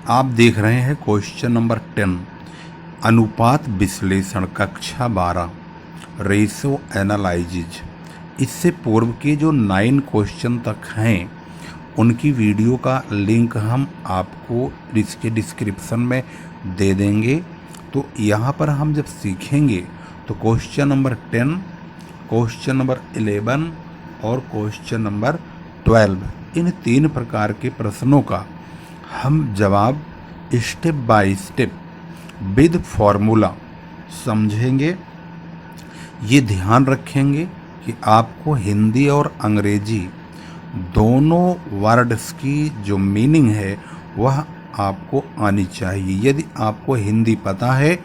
आप देख रहे हैं क्वेश्चन नंबर 10 अनुपात विश्लेषण कक्षा 12 रेशो एनालिसिस। इससे पूर्व के जो 9 क्वेश्चन तक हैं उनकी वीडियो का लिंक हम आपको इसके डिस्क्रिप्शन में दे देंगे। तो यहाँ पर हम जब सीखेंगे तो क्वेश्चन नंबर 10, क्वेश्चन नंबर 11 और क्वेश्चन नंबर 12 इन 3 प्रकार के प्रश्नों का हम जवाब step by step with formula समझेंगे। ये ध्यान रखेंगे कि आपको हिंदी और अंग्रेजी दोनों वर्ड्स की जो मीनिंग है वह आपको आनी चाहिए। यदि आपको हिंदी पता है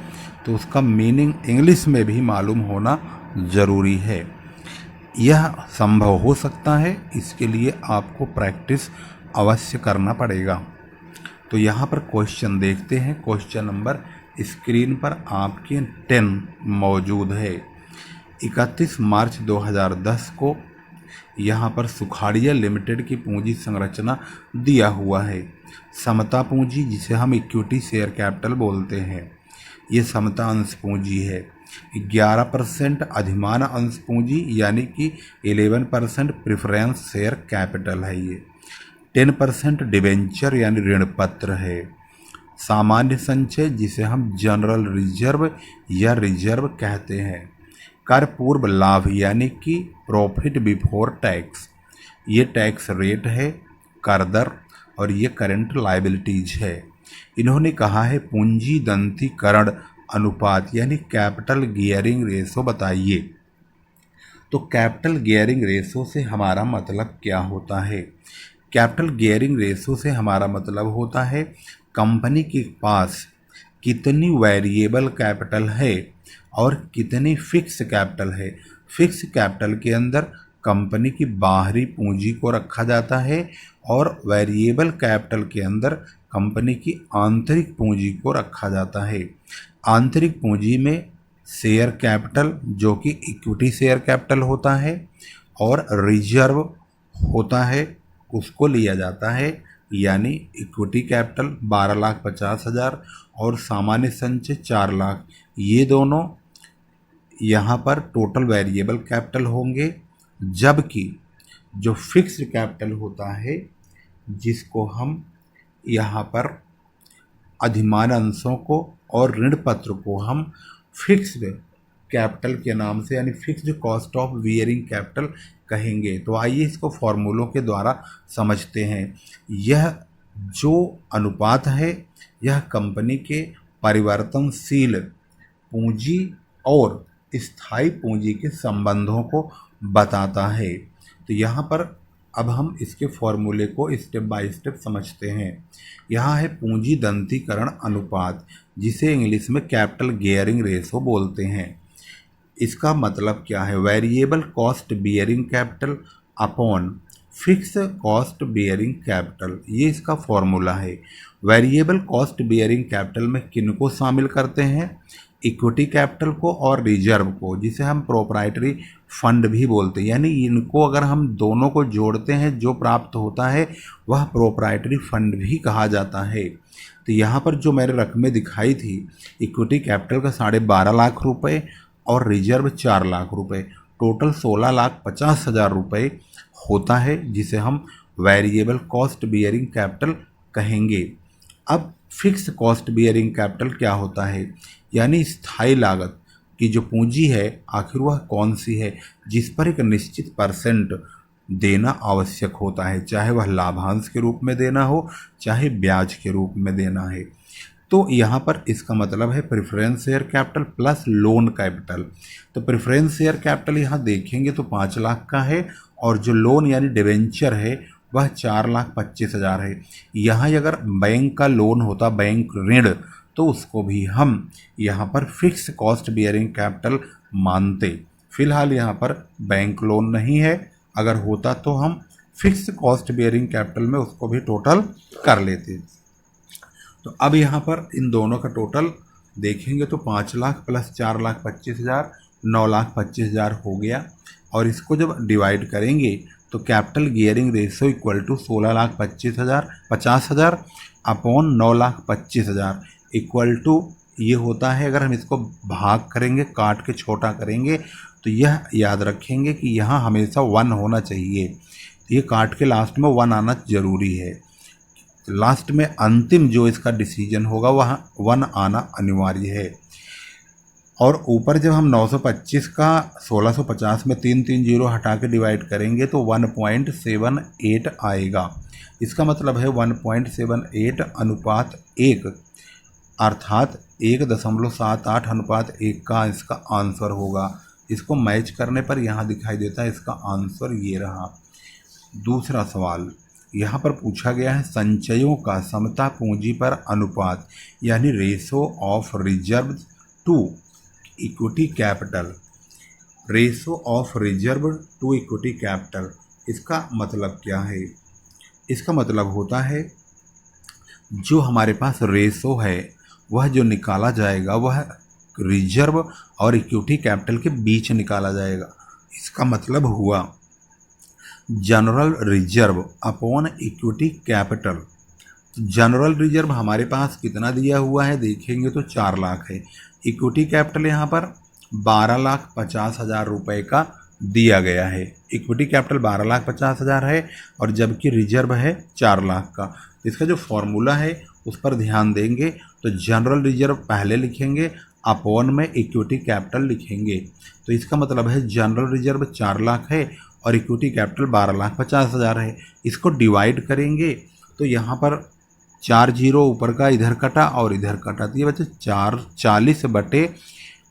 तो उसका मीनिंग इंग्लिश में भी मालूम होना ज़रूरी है। यह संभव हो सकता है, इसके लिए आपको प्रैक्टिस अवश्य करना पड़ेगा। तो यहाँ पर क्वेश्चन देखते हैं। क्वेश्चन नंबर स्क्रीन पर आपके 10 मौजूद है। 31 मार्च 2010 को यहाँ पर सुखाड़िया लिमिटेड की पूंजी संरचना दिया हुआ है। समता पूंजी, जिसे हम इक्विटी शेयर कैपिटल बोलते हैं, ये समता अंश पूंजी है। 11% अधिमान अंश पूंजी यानी कि 11% प्रेफरेंस शेयर कैपिटल है। ये 10% डिवेंचर यानी ऋण पत्र है। सामान्य संचय, जिसे हम जनरल रिजर्व या रिजर्व कहते हैं। कर पूर्व लाभ यानी कि प्रॉफिट बिफोर टैक्स, ये टैक्स रेट है, कर दर, और ये करंट लायबिलिटीज है। इन्होंने कहा है पूंजी दंतीकरण अनुपात यानी कैपिटल गियरिंग रेशो बताइए। तो कैपिटल गियरिंग रेशो से हमारा मतलब क्या होता है? कैपिटल गियरिंग रेशो से हमारा मतलब होता है कंपनी के पास कितनी वेरिएबल कैपिटल है और कितनी फिक्स कैपिटल है। फिक्स कैपिटल के अंदर कंपनी की बाहरी पूंजी को रखा जाता है और वेरिएबल कैपिटल के अंदर कंपनी की आंतरिक पूंजी को रखा जाता है। आंतरिक पूंजी में शेयर कैपिटल, जो कि इक्विटी शेयर कैपिटल होता है, और रिजर्व होता है, उसको लिया जाता है। यानी इक्विटी कैपिटल 12,50,000 और सामान्य संचय 4 लाख, ये दोनों यहाँ पर टोटल वेरिएबल कैपिटल होंगे। जबकि जो फिक्स्ड कैपिटल होता है, जिसको हम यहाँ पर अधिमान अंशों को और ऋण पत्र को हम फिक्स्ड कैपिटल के नाम से यानी fixed cost of bearing capital कहेंगे। तो आइए इसको फॉर्मूलों के द्वारा समझते हैं। यह जो अनुपात है यह कंपनी के परिवर्तनशील पूंजी और स्थायी पूंजी के संबंधों को बताता है। तो यहाँ पर अब हम इसके फॉर्मूले को स्टेप बाय स्टेप समझते हैं। यहाँ है पूंजी दंतीकरण अनुपात, जिसे इंग्लिश में कैपिटल गियरिंग रेशो बोलते हैं। इसका मतलब क्या है? Variable cost bearing capital upon fix cost bearing capital, ये इसका फॉर्मूला है। वेरिएबल कॉस्ट बियरिंग कैपिटल में किनको शामिल करते हैं? इक्विटी कैपिटल को और रिजर्व को, जिसे हम प्रोप्राइटरी फंड भी बोलते हैं। यानी इनको अगर हम दोनों को जोड़ते हैं जो प्राप्त होता है वह प्रोप्राइटरी फंड भी कहा जाता है। तो यहाँ पर जो मैंने रकमें दिखाई थी, इक्विटी कैपिटल का 12.5 लाख रुपए और रिजर्व 4 लाख रुपए, टोटल 16,50,000 रुपये होता है, जिसे हम वेरिएबल कॉस्ट बियरिंग कैपिटल कहेंगे। अब फिक्स कॉस्ट बियरिंग कैपिटल क्या होता है? यानी स्थायी लागत की जो पूंजी है आखिर वह कौन सी है जिस पर एक निश्चित % देना आवश्यक होता है, चाहे वह लाभांश के रूप में देना हो चाहे ब्याज के रूप में देना है। तो यहाँ पर इसका मतलब है preference share capital plus lone capital. तो प्रेफरेंस शेयर कैपिटल यहाँ देखेंगे तो 5 लाख का है और जो लोन यानी डिवेंचर है वह 4,25,000 है। यहाँ अगर बैंक का लोन होता, बैंक ऋण, तो उसको भी हम यहाँ पर फिक्स कॉस्ट बियरिंग कैपिटल मानते। फिलहाल यहाँ पर बैंक लोन नहीं है, अगर होता तो हम फिक्स कॉस्ट बियरिंग कैपिटल में उसको भी टोटल कर लेते। तो अब यहाँ पर इन दोनों का टोटल देखेंगे तो 5 लाख प्लस 4,25,000 9,25,000 हो गया। और इसको जब डिवाइड करेंगे तो capital gearing ratio equal to 16,50,000 upon 9,25,000 equal to ये होता है। अगर हम इसको भाग करेंगे, काट के छोटा करेंगे, तो यह याद रखेंगे कि यहाँ हमेशा 1 होना चाहिए। ये काट के लास्ट में 1 आना जरूरी है। लास्ट में अंतिम जो इसका डिसीजन होगा वह 1 आना अनिवार्य है। और ऊपर जब हम 925 का 1650 में 3 जीरो हटा के डिवाइड करेंगे तो 1.78 आएगा। इसका मतलब है 1.78 अनुपात 1 अर्थात 1.78 अनुपात 1 का इसका आंसर होगा। इसको मैच करने पर यहाँ दिखाई देता है इसका आंसर ये रहा। दूसरा सवाल यहाँ पर पूछा गया है संचयों का समता पूंजी पर अनुपात यानी ratio of reserve to equity capital. Ratio of reserve to equity capital, इसका मतलब क्या है? इसका मतलब होता है जो हमारे पास रेशो है वह जो निकाला जाएगा वह रिजर्व और इक्विटी कैपिटल के बीच निकाला जाएगा। इसका मतलब हुआ general reserve upon equity capital. General reserve हमारे पास कितना दिया हुआ है देखेंगे तो 4 लाख है। इक्विटी कैपिटल यहाँ पर 12,50,000 रुपये का दिया गया है। इक्विटी कैपिटल 12,50,000 है और जबकि रिजर्व है 4 लाख का। इसका जो फॉर्मूला है उस पर ध्यान देंगे तो जनरल रिजर्व पहले लिखेंगे, अपॉन में इक्विटी कैपिटल लिखेंगे। तो इसका मतलब है जनरल रिजर्व 4 लाख है और इक्विटी कैपिटल 12,50,000 है। इसको डिवाइड करेंगे तो यहाँ पर 4 जीरो ऊपर का इधर कटा और इधर कटा, तो ये बच्चे 40 बटे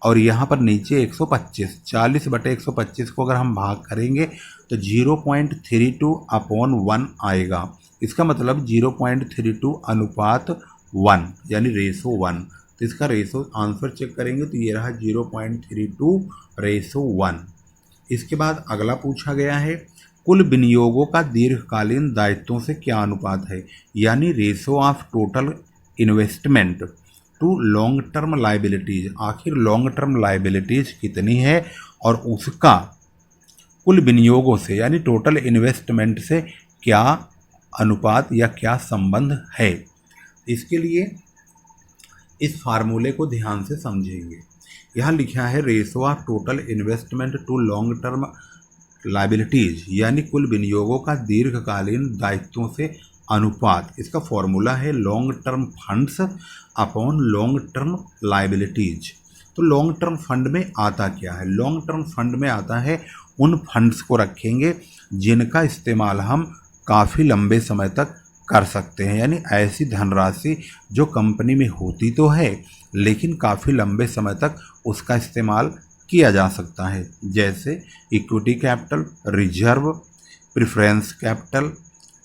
और यहाँ पर नीचे 125। 40 बटे 125 को अगर हम भाग करेंगे तो 0.32 अपॉन 1 आएगा। इसका मतलब 0.32 अनुपात 1 यानी रेशो 1। तो इसका रेशो आंसर चेक करेंगे तो ये रहा 0.32 रेशो 1। इसके बाद अगला पूछा गया है कुल विनियोगों का दीर्घकालीन दायित्वों से क्या अनुपात है यानी ratio of total investment to long term liabilities. आखिर लॉन्ग टर्म लाइबिलिटीज कितनी है और उसका कुल विनियोगों से यानी टोटल इन्वेस्टमेंट से क्या अनुपात या क्या संबंध है। इसके लिए इस फार्मूले को ध्यान से समझेंगे। यहाँ लिखा है ratio of total investment to long term liabilities यानी कुल विनियोगों का दीर्घकालीन दायित्वों से अनुपात। इसका फॉर्मूला है long term funds upon long term liabilities. तो लॉन्ग टर्म फंड में आता क्या है? लॉन्ग टर्म फंड में आता है उन फंड्स को रखेंगे जिनका इस्तेमाल हम काफ़ी लंबे समय तक कर सकते हैं, यानी ऐसी धनराशि जो कंपनी में होती तो है लेकिन काफ़ी लंबे समय तक उसका इस्तेमाल किया जा सकता है, जैसे equity capital, reserve, preference capital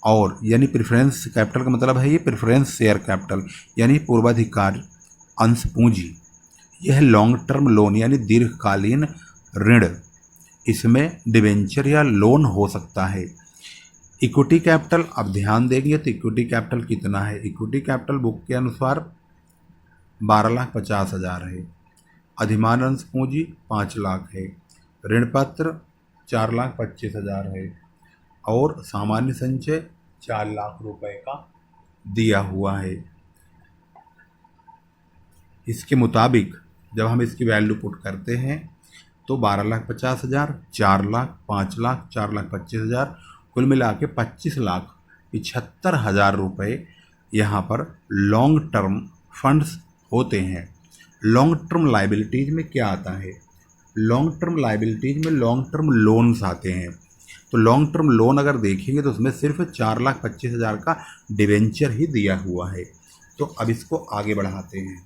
और यानी प्रेफरेंस कैपिटल का मतलब है ये प्रेफरेंस शेयर कैपिटल यानी पूर्वाधिकार अंश पूंजी। यह लॉन्ग टर्म लोन यानी दीर्घकालीन ऋण, इसमें डिवेंचर या लोन हो सकता है। इक्विटी कैपिटल अब ध्यान देंगे तो इक्विटी कैपिटल कितना है? इक्विटी कैपिटल बुक के अनुसार 12,50,000 है। अधिमान अंश पूंजी 5 लाख है। ऋण पत्र 4,25,000 है और सामान्य संचय 4 लाख रुपए का दिया हुआ है। इसके मुताबिक जब हम इसकी वैल्यू पुट करते हैं तो 12,50,000, 4 लाख, 5 लाख, 4,25,000 कुल मिला के 25,75,000 रुपये यहाँ पर लॉन्ग टर्म फंड्स होते हैं। लॉन्ग टर्म लाइबिलिटीज़ में क्या आता है? लॉन्ग टर्म लाइबिलिटीज़ में लॉन्ग टर्म लोन्स आते हैं। तो लॉन्ग टर्म लोन अगर देखेंगे तो उसमें सिर्फ 4,25,000 का डिवेंचर ही दिया हुआ है। तो अब इसको आगे बढ़ाते हैं।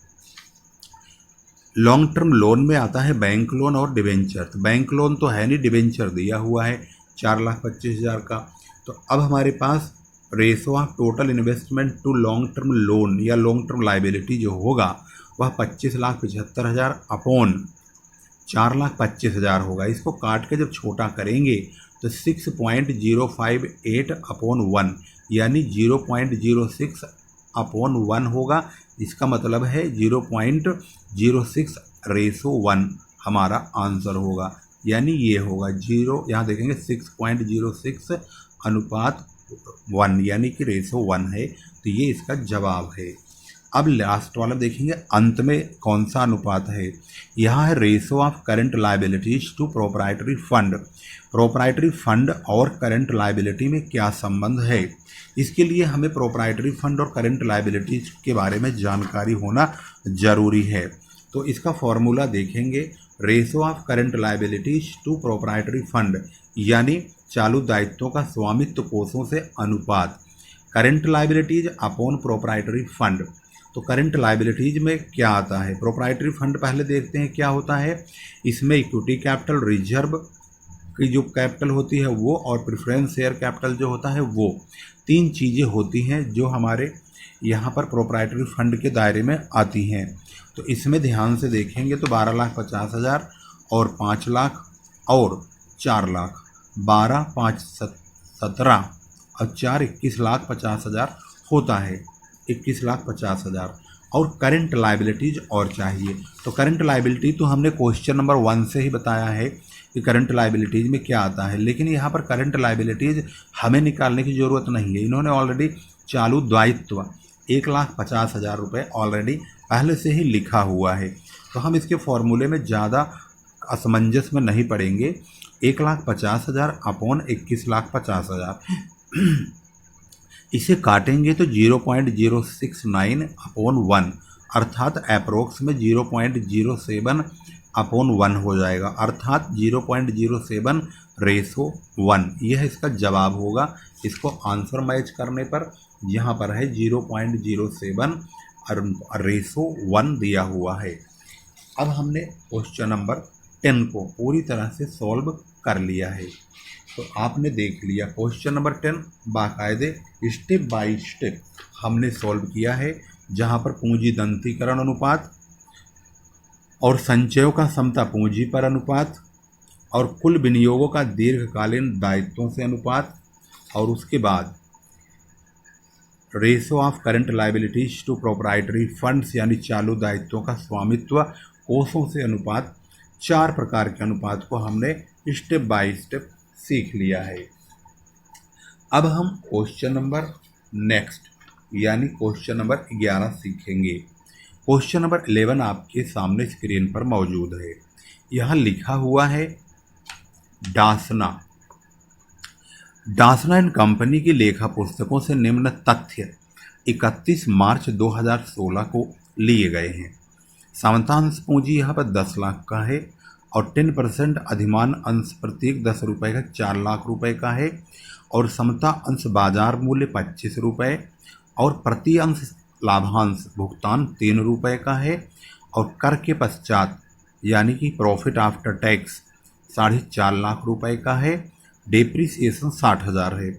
लॉन्ग टर्म लोन में आता है बैंक लोन और डिवेंचर। तो बैंक लोन तो है नहीं, डिवेंचर दिया हुआ है 4,25,000 का। तो अब हमारे पास ratio of total investment to long term loan या लॉन्ग टर्म लाइबिलिटी जो होगा वह 25,75,000 अपॉन 4,25,000 होगा। इसको काट के जब छोटा करेंगे तो 6.058 अपॉन 1 यानी 0.06 अपॉन 1 होगा। इसका मतलब है 0.06 रेशो 1 हमारा आंसर होगा। यानी ये होगा 0, यहाँ देखेंगे 6.06 अनुपात 1, यानी कि रेशो 1 है, तो ये इसका जवाब है। अब लास्ट वाला देखेंगे अंत में कौन सा अनुपात है। यहाँ है ratio of current liabilities to proprietary fund. Proprietary fund और करंट लायबिलिटी में क्या संबंध है, इसके लिए हमें प्रोप्राइटरी फंड और करंट लायबिलिटीज के बारे में जानकारी होना जरूरी है। तो इसका फॉर्मूला देखेंगे, ratio of current liabilities to proprietary fund यानी चालू दायित्वों का स्वामित्व कोषों से अनुपात, current liabilities upon proprietary fund. तो करंट लायबिलिटीज में क्या आता है, प्रोप्राइटरी फंड पहले देखते हैं क्या होता है। इसमें इक्विटी कैपिटल, रिजर्व की जो कैपिटल होती है वो, और प्रेफरेंस शेयर कैपिटल जो होता है वो, 3 चीज़ें होती हैं जो हमारे यहाँ पर प्रोप्राइटरी फंड के दायरे में आती हैं। तो इसमें ध्यान से देखेंगे तो 12,50,000 और 5 लाख और 4 लाख, 12, 5, 17 और 4, 21,50,000 होता है, 21,50,000। और करंट लायबिलिटीज और चाहिए, तो करंट लायबिलिटी तो हमने क्वेश्चन नंबर 1 से ही बताया है कि करंट लायबिलिटीज में क्या आता है, लेकिन यहाँ पर करंट लायबिलिटीज हमें निकालने की ज़रूरत नहीं है। इन्होंने ऑलरेडी चालू दायित्व 1,50,000 रुपये ऑलरेडी पहले से ही लिखा हुआ है, तो हम इसके फॉर्मूले में ज़्यादा असमंजस में नहीं पड़ेंगे। 1,50,000 अपॉन 21,50,000 इसे काटेंगे तो 0.069 अपॉन 1, अर्थात अप्रोक्स में 0.07 अपॉन 1 हो जाएगा, अर्थात 0.07 रेशो 1, यह इसका जवाब होगा। इसको आंसर मैच करने पर यहाँ पर है 0.07 रेशो 1 दिया हुआ है। अब हमने क्वेश्चन नंबर 10 को पूरी तरह से सॉल्व कर लिया है। तो आपने देख लिया क्वेश्चन नंबर 10 बाकायदे स्टेप बाय स्टेप हमने सॉल्व किया है, जहाँ पर पूंजी दंतीकरण अनुपात और संचयों का समता पूंजी पर अनुपात और कुल विनियोगों का दीर्घकालीन दायित्वों से अनुपात, और उसके बाद ratio of current liabilities to proprietary funds यानी चालू दायित्वों का स्वामित्व कोषों से अनुपात, 4 प्रकार के अनुपात को हमने स्टेप बाय स्टेप सीख लिया है। अब हम क्वेश्चन नंबर नेक्स्ट यानी क्वेश्चन नंबर 11 सीखेंगे। क्वेश्चन नंबर 11 आपके सामने स्क्रीन पर मौजूद है। यहाँ लिखा हुआ है डासना एंड कंपनी की लेखा पुस्तकों से निम्न तथ्य 31 मार्च 2016 को लिए गए हैं। समतांश पूंजी यहाँ पर 10 लाख का है और 10% अधिमान अंश प्रत्येक 10 रुपये का 4 लाख रुपए का है, और समता अंश बाजार मूल्य 25 रुपये और प्रति अंश लाभांश भुगतान 3 रुपये का है, और कर के पश्चात यानी कि प्रॉफिट आफ्टर टैक्स 4.5 लाख रुपए का है, डेप्रिसिएशन 60,000 है।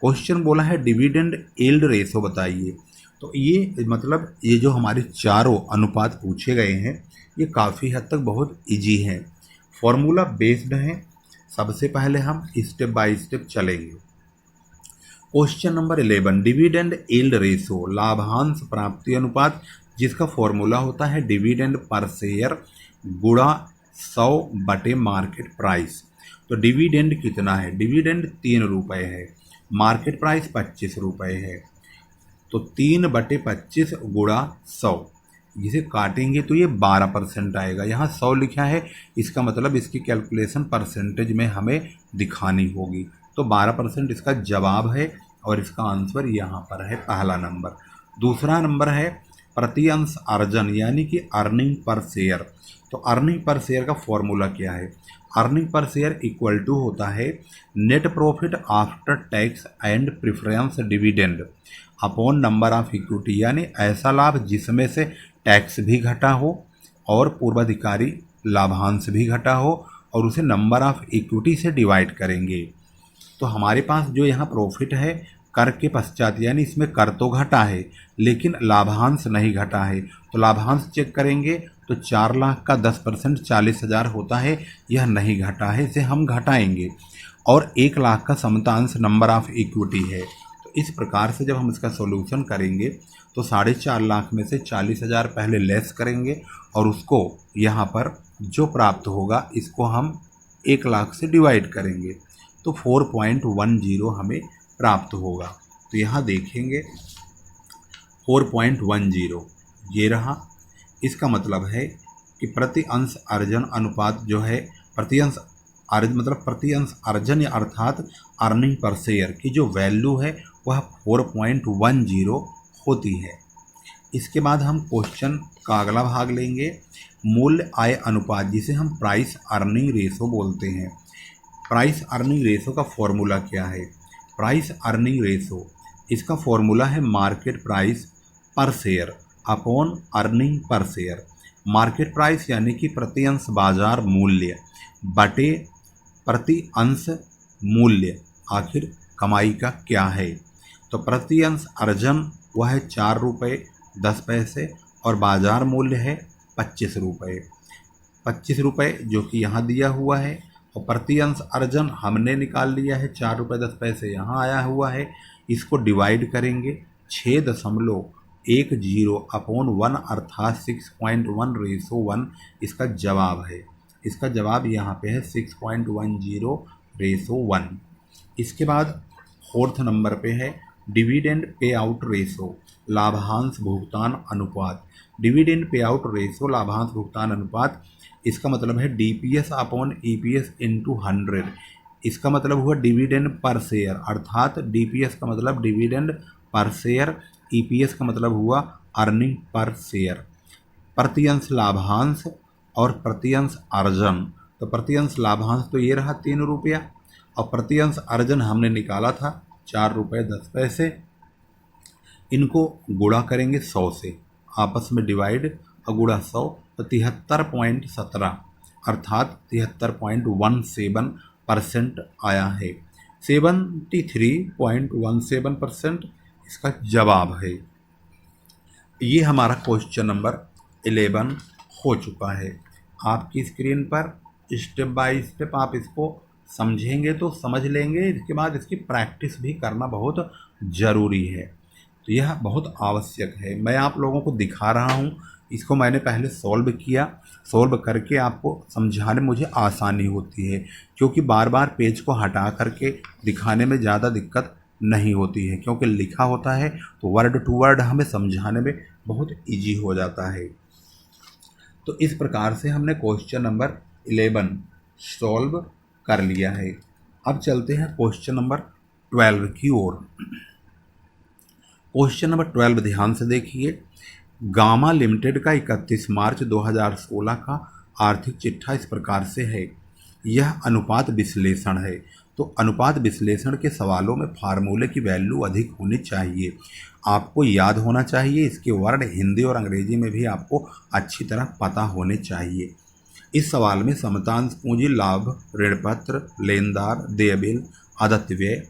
क्वेश्चन बोला है डिविडेंड यील्ड रेशो बताइए। तो ये मतलब ये जो हमारे चारों अनुपात पूछे गए हैं ये काफ़ी हद तक बहुत इजी हैं, फॉर्मूला बेस्ड हैं। सबसे पहले हम स्टेप बाय स्टेप चलेंगे। Question number 11 dividend yield ratio लाभांश प्राप्ति अनुपात, जिसका फॉर्मूला होता है डिविडेंड पर शेयर गुणा 100 बटे मार्केट प्राइस। तो डिविडेंड कितना है, डिविडेंड 3 रुपये है, मार्केट प्राइस 25 रुपये है, तो 3/25 गुणा 100, जिसे काटेंगे तो ये 12% आएगा। यहाँ 100 लिखा है, इसका मतलब इसकी कैलकुलेशन परसेंटेज में हमें दिखानी होगी, तो 12% इसका जवाब है और इसका आंसर यहाँ पर है पहला नंबर। दूसरा नंबर है प्रति अंश अर्जन यानी कि अर्निंग पर शेयर। तो अर्निंग पर शेयर का फॉर्मूला क्या है, earning per share equal to होता है net profit after tax and preference dividend upon number of equity, यानी ऐसा लाभ जिसमें से टैक्स भी घटा हो और पूर्वाधिकारी लाभांश भी घटा हो, और उसे नंबर ऑफ इक्विटी से डिवाइड करेंगे। तो हमारे पास जो यहाँ प्रॉफिट है कर के पश्चात, यानी इसमें कर तो घटा है लेकिन लाभांश नहीं घटा है, तो लाभांश चेक करेंगे तो 4 लाख का 10% 40,000 होता है, यह नहीं घटा है, इसे हम घटाएंगे, और 1 लाख का समतांश नंबर ऑफ इक्विटी है। तो इस प्रकार से जब हम इसका सॉल्यूशन करेंगे तो 4.5 लाख में से 40,000 पहले लेस करेंगे और उसको यहाँ पर जो प्राप्त होगा इसको हम 1,00,000 से डिवाइड करेंगे तो 4.10 हमें प्राप्त होगा। तो यहाँ देखेंगे 4.10 ये रहा। इसका मतलब है कि प्रति अंश अर्जन अनुपात जो है, प्रति अंश अर्जन मतलब प्रति अंश अर्जन या अर्थात अर्निंग पर शेयर की जो वैल्यू है वह 4.10 होती है। इसके बाद हम क्वेश्चन का अगला भाग लेंगे, मूल्य आय अनुपात, जिसे हम प्राइस अर्निंग रेशो बोलते हैं। प्राइस अर्निंग रेशो का फॉर्मूला क्या है? प्राइस अर्निंग रेशो, इसका फॉर्मूला है मार्केट प्राइस पर share upon earning per share. Market price यानी कि प्रति अंश बाजार मूल्य बटे प्रति अंश मूल्य, आखिर कमाई का क्या है। तो प्रति अंश अर्जन वह है 4 रुपये 10 पैसे और बाजार मूल्य है 25 रुपये। 25 रुपये जो कि यहाँ दिया हुआ है, और प्रति अंश अर्जन हमने निकाल लिया है 4 रुपये 10 पैसे यहाँ आया हुआ है। इसको डिवाइड करेंगे 6.10 अपॉन 1 अर्थात 6.1:1 इसका जवाब है। इसका जवाब यहाँ पे है 6.10:1। इसके बाद 4th नंबर पे है डिविडेंड पे आउट रेशो, लाभांश भुगतान अनुपात। डिविडेंड पे आउट रेशो लाभांश भुगतान अनुपात, इसका मतलब है DPS अपॉन EPS इंटू 100। इसका मतलब हुआ डिविडेंड पर शेयर, अर्थात DPS का मतलब डिविडेंड पर शेयर, EPS का मतलब हुआ अर्निंग पर शेयर। प्रति अंश लाभांश और प्रति अंश अर्जन, तो प्रति अंश लाभांश तो ये रहा 3 रुपया और प्रति अंश अर्जन हमने निकाला था 4 रुपये 10 पैसे। इनको गुणा करेंगे 100 से, आपस में डिवाइड और गुणा 100 तो 73.17 अर्थात 73.17% आया है। 73.17% इसका जवाब है। ये हमारा क्वेश्चन नंबर 11 हो चुका है। आपकी स्क्रीन पर स्टेप बाय स्टेप आप इसको समझेंगे तो समझ लेंगे, इसके बाद इसकी प्रैक्टिस भी करना बहुत ज़रूरी है। तो यह बहुत आवश्यक है। मैं आप लोगों को दिखा रहा हूँ, इसको मैंने पहले सॉल्व किया, सॉल्व करके आपको समझाने मुझे आसानी होती है, क्योंकि बार बार पेज को हटा करके दिखाने में ज़्यादा दिक्कत नहीं होती है, क्योंकि लिखा होता है तो वर्ड टू वर्ड हमें समझाने में बहुत इजी हो जाता है। तो इस प्रकार से हमने क्वेश्चन नंबर 11 सॉल्व कर लिया है। अब चलते हैं क्वेश्चन नंबर 12 की ओर। क्वेश्चन नंबर 12 ध्यान से देखिए। गामा लिमिटेड का 31 मार्च 2016 का आर्थिक चिट्ठा इस प्रकार से है। यह अनुपात विश्लेषण है। तो अनुपात विश्लेषण के सवालों में फार्मूले की वैल्यू अधिक होनी चाहिए, आपको याद होना चाहिए। इसके वर्ड हिंदी और अंग्रेजी में भी आपको अच्छी तरह पता होने चाहिए। इस सवाल में समतांश पूंजी, लाभ, ऋणपत्र, लेनदार, देय बिल, आदत्य व्यय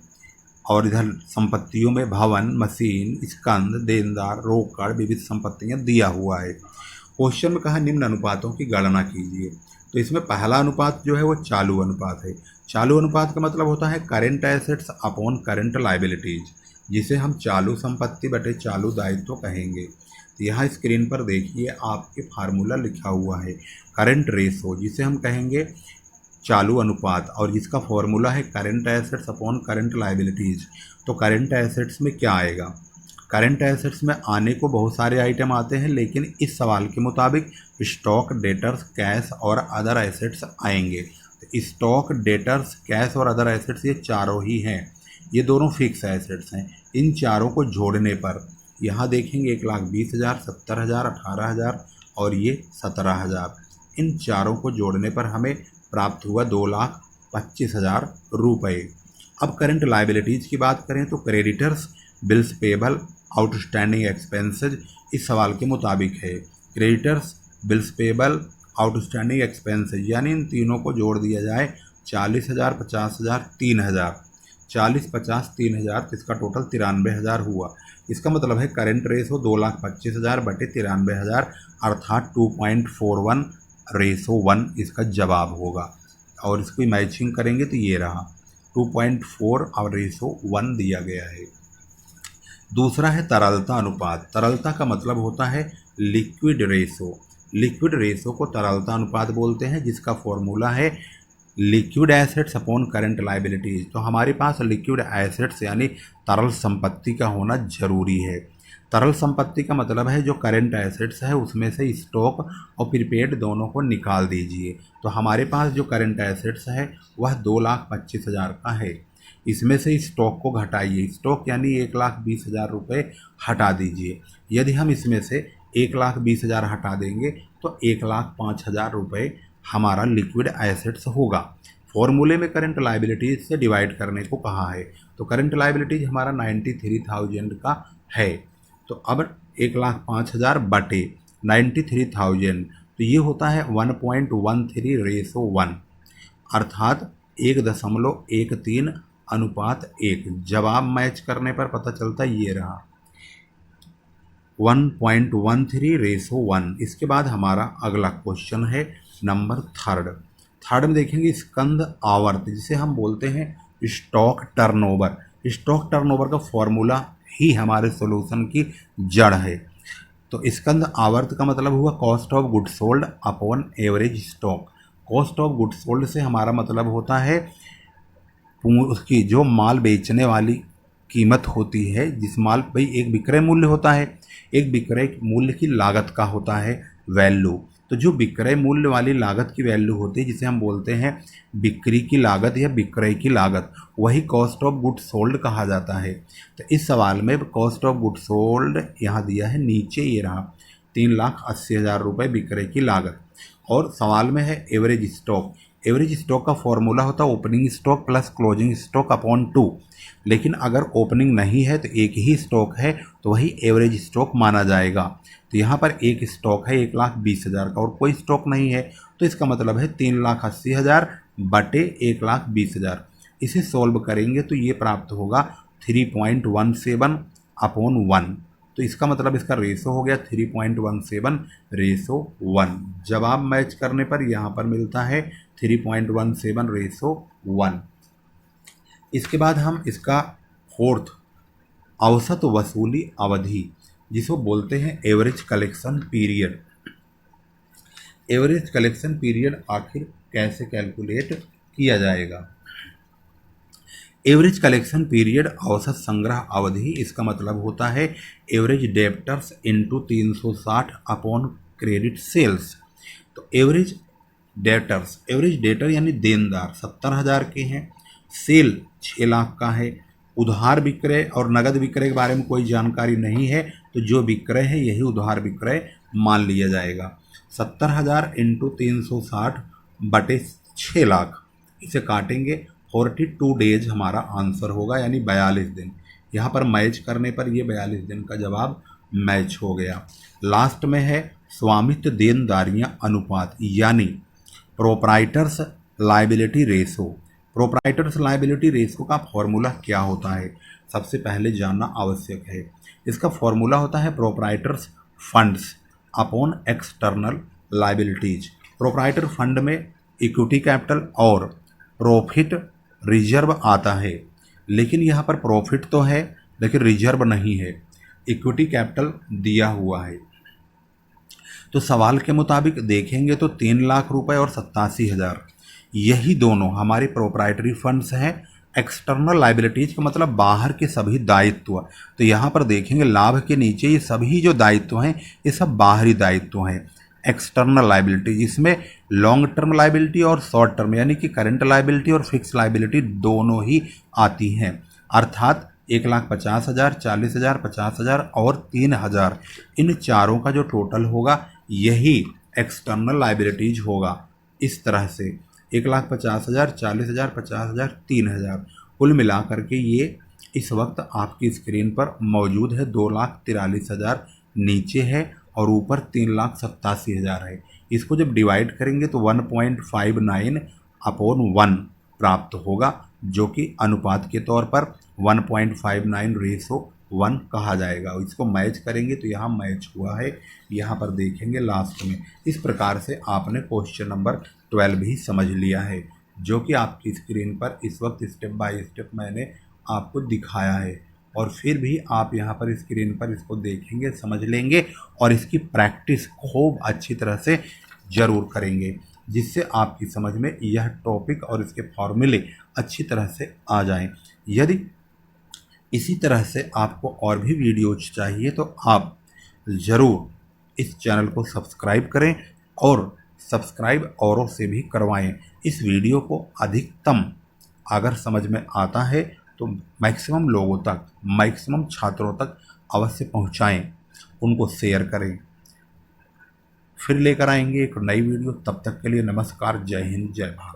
और इधर संपत्तियों में भवन, मशीन, स्कंद, देनदार, रोकड़, विविध संपत्तियां दिया हुआ है। क्वेश्चन में कहा निम्न अनुपातों की गणना कीजिए। तो इसमें पहला अनुपात जो है वो चालू अनुपात है। चालू अनुपात का मतलब होता है current assets upon current liabilities, जिसे हम चालू संपत्ति बटे चालू दायित्व कहेंगे। तो यहाँ स्क्रीन पर देखिए आपके फार्मूला लिखा हुआ है करेंट रेशो, जिसे हम कहेंगे चालू अनुपात, और जिसका फॉर्मूला है current assets upon current liabilities. तो करेंट एसेट्स में क्या आएगा? करेंट एसेट्स में आने को बहुत सारे आइटम आते हैं, लेकिन इस सवाल के मुताबिक स्टॉक, डेटर्स, कैश और अदर एसेट्स आएंगे। तो स्टॉक, डेटर्स, कैश और अदर एसेट्स ये चारों ही हैं, ये दोनों फिक्स एसेट्स हैं। इन चारों को जोड़ने पर यहाँ देखेंगे 1,20,000, 70,000, 18,000 और ये 17,000। इन चारों को जोड़ने पर हमें प्राप्त हुआ 2,25,000 रुपये। अब करंट लायबिलिटीज़ की बात करें तो creditors, bills payable, outstanding expenses इस सवाल के मुताबिक है। Creditors, bills payable, outstanding expenses यानी इन तीनों को जोड़ दिया जाए 40,000, 50,000, 3,000। 40, 50, 3,000 तो इसका टोटल 93,000 हुआ। इसका मतलब है करेंट रेशो 2,25,000 बटे 93,000 अर्थात 2.41:1 इसका जवाब होगा। और इसकी मैचिंग करेंगे तो ये रहा 2.4:1 दिया गया है। दूसरा है तरलता अनुपात। तरलता का मतलब होता है लिक्विड रेशो। लिक्विड रेशो को तरलता अनुपात बोलते हैं, जिसका फॉर्मूला है liquid assets upon current liabilities, तो हमारे पास लिक्विड एसेट्स यानी तरल संपत्ति का होना जरूरी है। तरल संपत्ति का मतलब है जो करंट एसेट्स है उसमें से स्टॉक और प्रीपेड दोनों को निकाल दीजिए। तो हमारे पास जो करंट एसेट्स है वह 2,25,000 का है। इसमें से स्टॉक को घटाइए, स्टॉक यानी 1,20,000 रुपये हटा दीजिए। यदि हम इसमें से 1,20,000 हटा देंगे तो 1,05,000 रुपये हमारा लिक्विड एसेट्स होगा। फॉर्मूले में करंट लाइबिलिटीज से डिवाइड करने को कहा है, तो करंट लाइबिलिटीज हमारा 93,000 का है। तो अब 1,05,000 बटे 93,000, तो ये होता है 1.13:1, अर्थात 1.13 अनुपात 1। जवाब मैच करने पर पता चलता ये रहा 1.13:1। इसके बाद हमारा अगला क्वेश्चन है नंबर थर्ड में देखेंगे स्कंद आवर्त, जिसे हम बोलते हैं स्टॉक टर्नओवर। स्टॉक टर्नओवर का फॉर्मूला ही हमारे सॉल्यूशन की जड़ है। तो स्कंद आवर्त का मतलब हुआ cost of goods sold upon average stock. Cost of goods sold से हमारा मतलब होता है उसकी जो माल बेचने वाली कीमत होती है, जिस माल भाई एक विक्रय मूल्य होता है, एक विक्रय मूल्य की लागत का होता है वैल्यू। तो जो विक्रय मूल्य वाली लागत की वैल्यू होती है जिसे हम बोलते हैं बिक्री की लागत या विक्रय की लागत, वही कॉस्ट ऑफ गुड्स सोल्ड कहा जाता है। तो इस सवाल में कॉस्ट ऑफ गुड्स सोल्ड यहाँ दिया है, नीचे ये रहा 3,80,000 रुपये विक्रय की लागत। और सवाल में है एवरेज स्टॉक। एवरेज स्टॉक का फॉर्मूला होता है opening stock plus closing stock upon 2। लेकिन अगर ओपनिंग नहीं है तो एक ही स्टॉक है तो वही एवरेज स्टॉक माना जाएगा। तो यहाँ पर एक स्टॉक है 1,20,000 का और कोई स्टॉक नहीं है, तो इसका मतलब है 3,80,000 बटे 1,20,000। इसे सॉल्व करेंगे तो ये प्राप्त होगा 3.17 अपॉन 1। तो इसका मतलब इसका रेशो हो गया 3.17:1। जवाब मैच करने पर यहाँ पर मिलता है 3.17:1। इसके बाद हम इसका फोर्थ औसत वसूली अवधि, जिसको बोलते हैं average collection period. Average collection period आखिर कैसे कैलकुलेट किया जाएगा? एवरेज कलेक्शन पीरियड औसत संग्रह अवधि, इसका मतलब होता है average debtors into 360 upon credit sales. तो एवरेज डेटर यानी देनदार 70,000 के हैं, सेल 6 लाख का है, उधार विक्रय और नगद विक्रय के बारे में कोई जानकारी नहीं है, तो जो विक्रय है यही उधार विक्रय मान लिया जाएगा। 70,000 इंटू 360 बटे 6 लाख, इसे काटेंगे 42 डेज हमारा आंसर होगा, यानी 42 दिन। यहाँ पर मैच करने पर ये 42 दिन का जवाब मैच हो गया। लास्ट में है स्वामित्व देनदारियां अनुपात, यानी proprietors liability ratio. Proprietors liability ratio का फॉर्मूला क्या होता है, सबसे पहले जानना आवश्यक है। इसका फॉर्मूला होता है proprietors funds upon external liabilities. Proprietor fund में इक्विटी कैपिटल और प्रॉफिट रिजर्व आता है, लेकिन यहाँ पर प्रॉफिट तो है लेकिन रिजर्व नहीं है, इक्विटी कैपिटल दिया हुआ है। तो सवाल के मुताबिक देखेंगे तो 3 लाख रुपए और 87,000, यही दोनों हमारे प्रोप्राइटरी फंड्स हैं। एक्सटर्नल लायबिलिटीज का मतलब बाहर के सभी दायित्व। तो यहाँ पर देखेंगे लाभ के नीचे ये सभी जो दायित्व हैं ये सब बाहरी दायित्व हैं। एक्सटर्नल लायबिलिटी जिसमें लॉन्ग टर्म लायबिलिटी और शॉर्ट टर्म यानी कि करंट लायबिलिटी और फिक्स लायबिलिटी दोनों ही आती हैं, अर्थात 1,50,000, 40,000, 50,000 और 3,000, इन चारों का जो टोटल होगा यही एक्सटर्नल लायबिलिटीज होगा। इस तरह से 1,50,000, 40,000, 50,000, 3,000 कुल मिला करके ये इस वक्त आपकी स्क्रीन पर मौजूद है। 2,43,000 नीचे है और ऊपर 3,87,000 है। इसको जब डिवाइड करेंगे तो 1.59 अपॉन 1 प्राप्त होगा, जो कि अनुपात के तौर पर 1.59:1 कहा जाएगा। इसको मैच करेंगे तो यहाँ मैच हुआ है, यहाँ पर देखेंगे लास्ट में। इस प्रकार से आपने क्वेश्चन नंबर 12 भी समझ लिया है, जो कि आपकी स्क्रीन पर इस वक्त स्टेप बाय स्टेप मैंने आपको दिखाया है। और फिर भी आप यहाँ पर स्क्रीन पर इसको देखेंगे, समझ लेंगे और इसकी प्रैक्टिस खूब अच्छी तरह से ज़रूर करेंगे। जिससे आपकी समझ में यह टॉपिक और इसके फॉर्मूले अच्छी तरह से आ जाएं। यदि इसी तरह से आपको और भी वीडियोज चाहिए तो आप ज़रूर इस चैनल को सब्सक्राइब करें और सब्सक्राइब औरों से भी करवाएं। इस वीडियो को अधिकतम अगर समझ में आता है तो मैक्सिमम लोगों तक, मैक्सिमम छात्रों तक अवश्य पहुंचाएं, उनको शेयर करें। फिर लेकर आएंगे एक नई वीडियो, तब तक के लिए नमस्कार, जय हिंद, जय भारत।